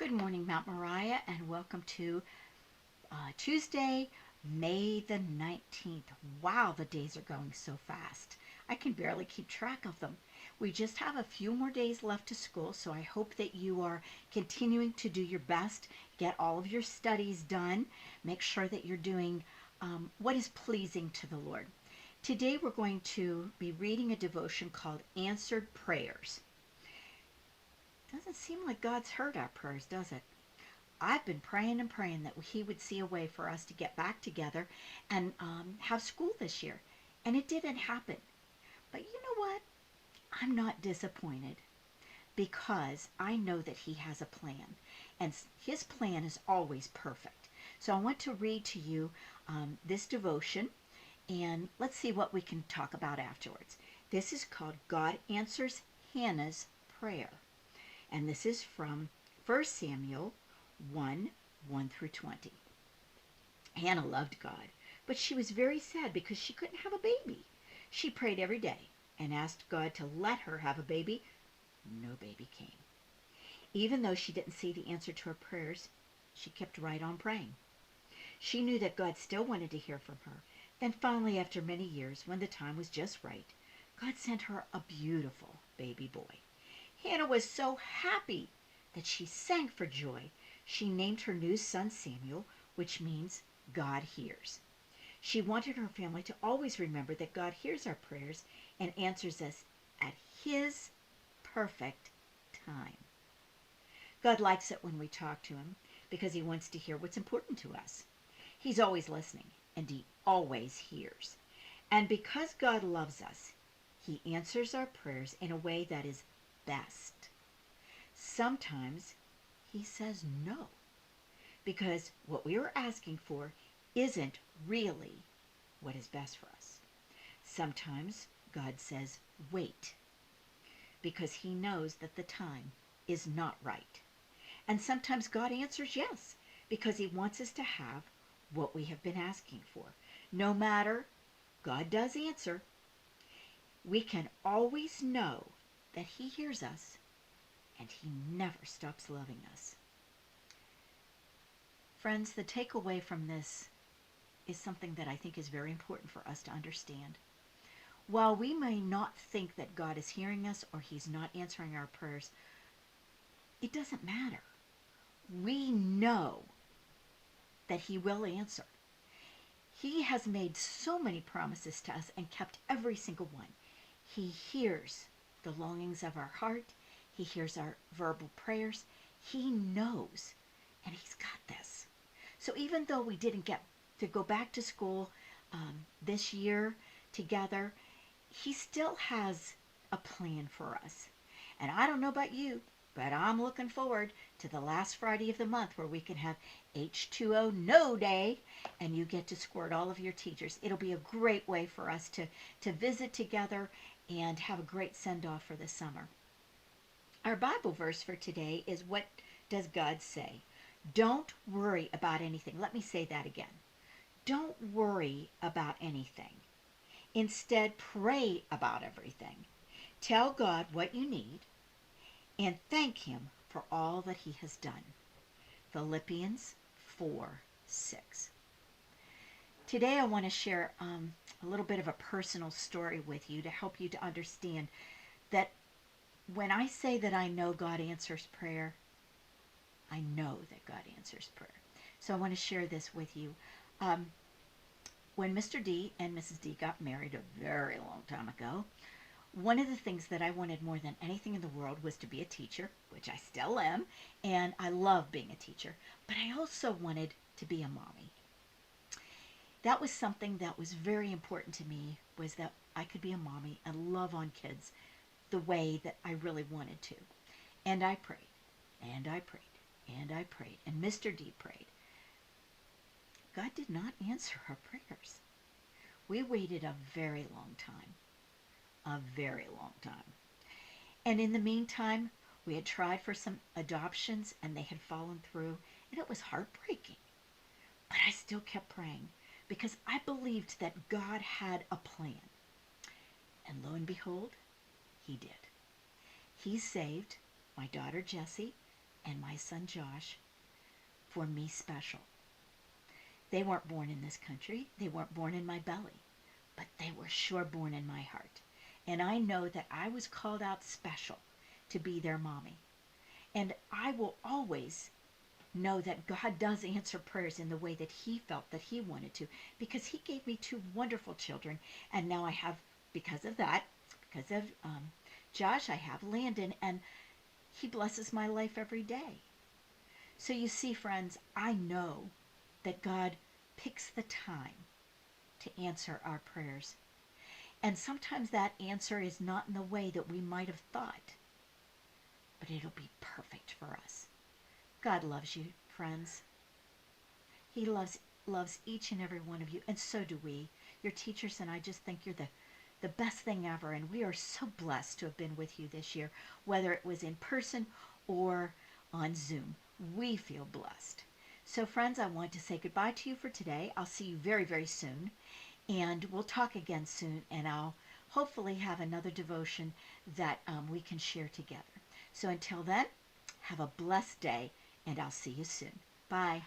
Good morning, Mount Moriah, and welcome to Tuesday, May the 19th. Wow, the days are going so fast. I can barely keep track of them. We just have a few more days left to school, so I hope that you are continuing to do your best, get all of your studies done, make sure that you're doing what is pleasing to the Lord. Today we're going to be reading a devotion called Answered Prayers. Doesn't seem like God's heard our prayers, does it? I've been praying and praying that He would see a way for us to get back together and have school this year. And it didn't happen. But you know what? I'm not disappointed because I know that He has a plan. And His plan is always perfect. So I want to read to you this devotion. And let's see what we can talk about afterwards. This is called God Answers Hannah's Prayer. And this is from 1 Samuel 1 through 20. Hannah loved God, but she was very sad because she couldn't have a baby. She prayed every day and asked God to let her have a baby. No baby came. Even though she didn't see the answer to her prayers, she kept right on praying. She knew that God still wanted to hear from her. Then finally, after many years, when the time was just right, God sent her a beautiful baby boy. Hannah was so happy that she sang for joy. She named her new son Samuel, which means God hears. She wanted her family to always remember that God hears our prayers and answers us at His perfect time. God likes it when we talk to Him because He wants to hear what's important to us. He's always listening, and He always hears. And because God loves us, He answers our prayers in a way that is best. Sometimes He says no, because what we are asking for isn't really what is best for us. Sometimes God says wait, because He knows that the time is not right. And sometimes God answers yes, because He wants us to have what we have been asking for. No matter, God does answer. We can always know that He hears us and He never stops loving us. Friends, the takeaway from this is something that I think is very important for us to understand. While we may not think that God is hearing us or He's not answering our prayers, it doesn't matter. We know that He will answer. He has made so many promises to us and kept every single one. He hears the longings of our heart. He hears our verbal prayers. He knows, and He's got this. So even though we didn't get to go back to school this year together, He still has a plan for us. And I don't know about you, but I'm looking forward to the last Friday of the month where we can have H2O No Day and you get to squirt all of your teachers. It'll be a great way for us to visit together and have a great send-off for the summer. Our Bible verse for today is, what does God say? Don't worry about anything. Let me say that again. Don't worry about anything. Instead, pray about everything. Tell God what you need and thank Him for all that He has done. Philippians 4:6. Today I want to share a little bit of a personal story with you to help you to understand that when I say that I know God answers prayer, I know that God answers prayer. So I want to share this with you. When Mr. D and Mrs. D got married a very long time ago, one of the things that I wanted more than anything in the world was to be a teacher, which I still am, and I love being a teacher, but I also wanted to be a mommy. That was something that was very important to me, was that I could be a mommy and love on kids the way that I really wanted to. And I prayed, and I prayed, and I prayed, and Mr. D prayed. God did not answer our prayers. We waited a very long time. A very long time. And in the meantime, we had tried for some adoptions and they had fallen through, and it was heartbreaking. But I still kept praying because I believed that God had a plan. And lo and behold, He did. He saved my daughter Jessie and my son Josh for me special. They weren't born in this country. They weren't born in my belly, but they were sure born in my heart. And I know that I was called out special to be their mommy. And I will always know that God does answer prayers in the way that He felt that He wanted to, because He gave me two wonderful children. And now I have, because of that, because of Josh, I have Landon, and he blesses my life every day. So you see, friends, I know that God picks the time to answer our prayers. And sometimes that answer is not in the way that we might have thought, but it'll be perfect for us. God loves you, friends. He loves each and every one of you, and so do we. Your teachers and I just think you're the best thing ever, and we are so blessed to have been with you this year, whether it was in person or on Zoom. We feel blessed. So, friends, I want to say goodbye to you for today. I'll see you very, very soon, and we'll talk again soon, and I'll hopefully have another devotion that we can share together. So until then, have a blessed day, and I'll see you soon. Bye.